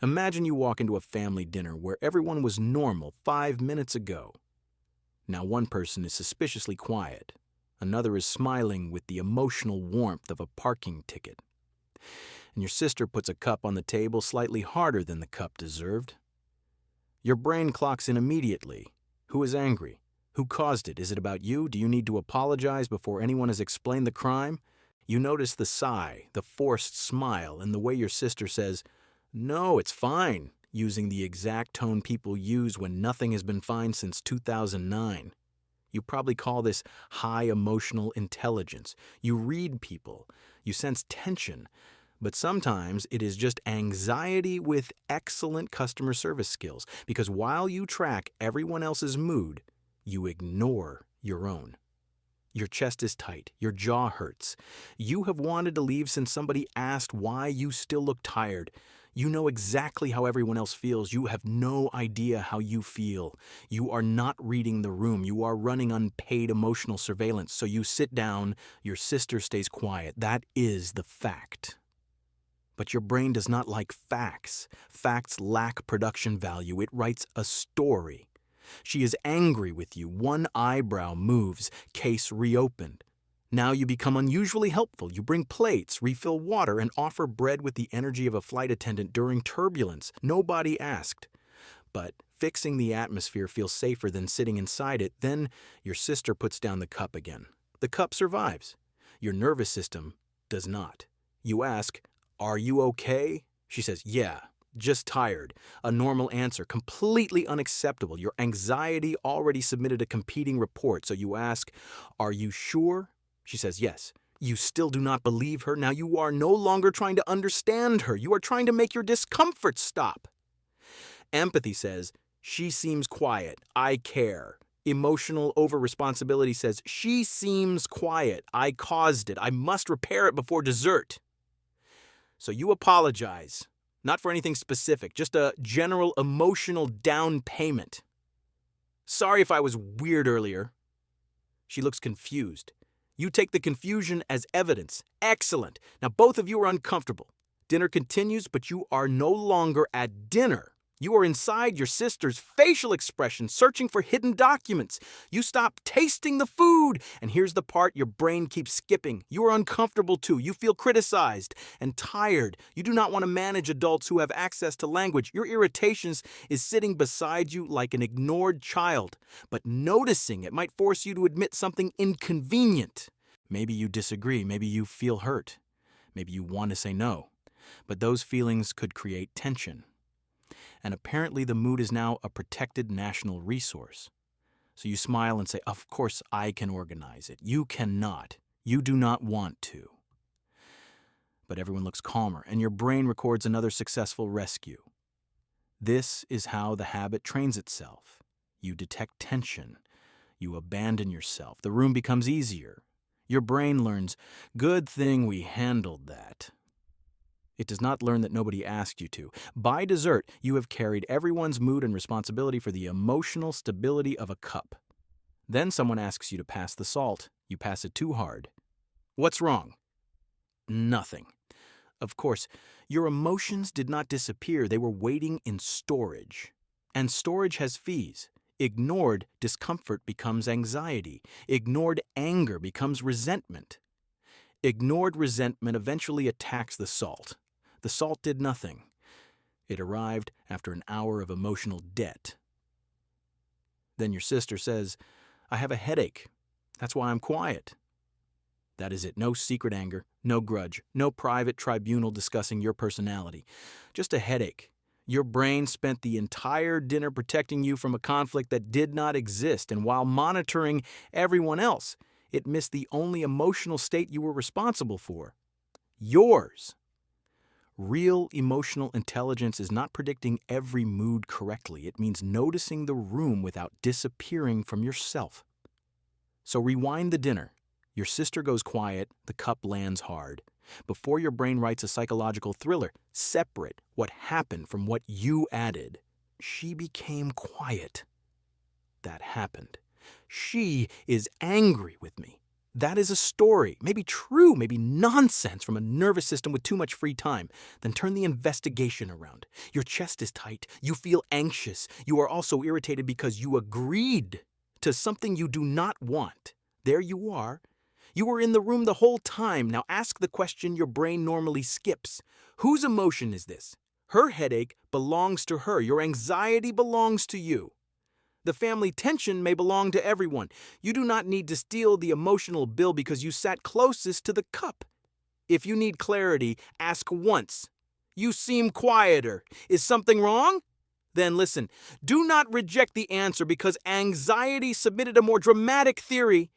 Imagine you walk into a family dinner where everyone was normal 5 minutes ago. Now one person is suspiciously quiet. Another is smiling with the emotional warmth of a parking ticket. And your sister puts a cup on the table slightly harder than the cup deserved. Your brain clocks in immediately. Who is angry? Who caused it? Is it about you? Do you need to apologize before anyone has explained the crime? You notice the sigh, the forced smile, and the way your sister says, "No, it's fine," using the exact tone people use when nothing has been fine since 2009. You probably call this high emotional intelligence. You read people. You sense tension. But sometimes it is just anxiety with excellent customer service skills, because while you track everyone else's mood, you ignore your own. Your chest is tight. Your jaw hurts. You have wanted to leave since somebody asked why you still look tired. You know exactly how everyone else feels. You have no idea how you feel. You are not reading the room. You are running unpaid emotional surveillance. So you sit down. Your sister stays quiet. That is the fact. But your brain does not like facts. Facts lack production value. It writes a story. She is angry with you. One eyebrow moves. Case reopened. Now you become unusually helpful. You bring plates, refill water, and offer bread with the energy of a flight attendant during turbulence. Nobody asked. But fixing the atmosphere feels safer than sitting inside it. Then your sister puts down the cup again. The cup survives. Your nervous system does not. You ask, "Are you okay?" She says, "Yeah, just tired." A normal answer, completely unacceptable. Your anxiety already submitted a competing report, so you ask, "Are you sure?" She says, "Yes." You still do not believe her. Now you are no longer trying to understand her. You are trying to make your discomfort stop. Empathy says, "She seems quiet. I care." Emotional over-responsibility says, "She seems quiet. I caused it. I must repair it before dessert." So you apologize, not for anything specific, just a general emotional down payment. "Sorry if I was weird earlier." She looks confused. You take the confusion as evidence. Excellent. Now both of you are uncomfortable. Dinner continues, but you are no longer at dinner. You are inside your sister's facial expression, searching for hidden documents. You stop tasting the food, and here's the part your brain keeps skipping. You are uncomfortable too. You feel criticized and tired. You do not want to manage adults who have access to language. Your irritations is sitting beside you like an ignored child. But noticing it might force you to admit something inconvenient. Maybe you disagree. Maybe you feel hurt. Maybe you want to say no. But those feelings could create tension. And apparently the mood is now a protected national resource. So you smile and say, "Of course I can organize it." You cannot. You do not want to. But everyone looks calmer, and your brain records another successful rescue. This is how the habit trains itself. You detect tension. You abandon yourself. The room becomes easier. Your brain learns, "Good thing we handled that." It does not learn that nobody asked you to. By dessert, you have carried everyone's mood and responsibility for the emotional stability of a cup. Then someone asks you to pass the salt. You pass it too hard. What's wrong? Nothing. Of course, your emotions did not disappear. They were waiting in storage. And storage has fees. Ignored discomfort becomes anxiety. Ignored anger becomes resentment. Ignored resentment eventually attacks the salt. The salt did nothing. It arrived after an hour of emotional debt. Then your sister says, "I have a headache. That's why I'm quiet." That is it. No secret anger, no grudge, no private tribunal discussing your personality. Just a headache. Your brain spent the entire dinner protecting you from a conflict that did not exist, and while monitoring everyone else, it missed the only emotional state you were responsible for. Yours. Real emotional intelligence is not predicting every mood correctly. It means noticing the room without disappearing from yourself. So rewind the dinner. Your sister goes quiet, the cup lands hard. Before your brain writes a psychological thriller, separate what happened from what you added. She became quiet. That happened. She is angry with me. that is a story, maybe true, maybe nonsense from a nervous system with too much free time. Then turn the investigation around. Your chest is tight. You feel anxious. You are also irritated because you agreed to something you do not want. There you are. You were in the room the whole time. Now ask the question your brain normally skips. Whose emotion is this? Her headache belongs to her. Your anxiety belongs to you. The family tension may belong to everyone. You do not need to steal the emotional bill because you sat closest to the cup. If you need clarity, ask once. You seem quieter. Is something wrong? Then listen. Do not reject the answer because anxiety submitted a more dramatic theory.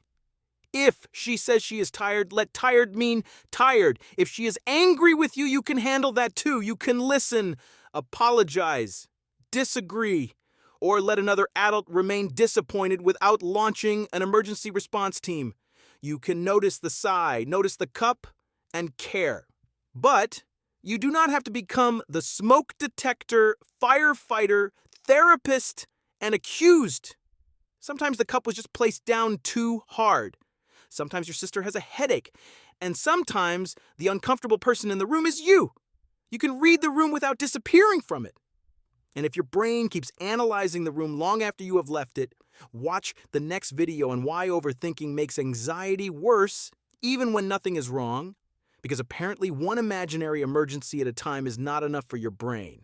If she says she is tired, let tired mean tired. If she is angry with you, you can handle that too. You can listen, apologize, disagree, or let another adult remain disappointed without launching an emergency response team. You can notice the sigh, notice the cup, and care. But you do not have to become the smoke detector, firefighter, therapist, and accused. Sometimes the cup was just placed down too hard. Sometimes your sister has a headache. And sometimes the uncomfortable person in the room is you. You can read the room without disappearing from it. And if your brain keeps analyzing the room long after you have left it, watch the next video on why overthinking makes anxiety worse even when nothing is wrong, because apparently one imaginary emergency at a time is not enough for your brain.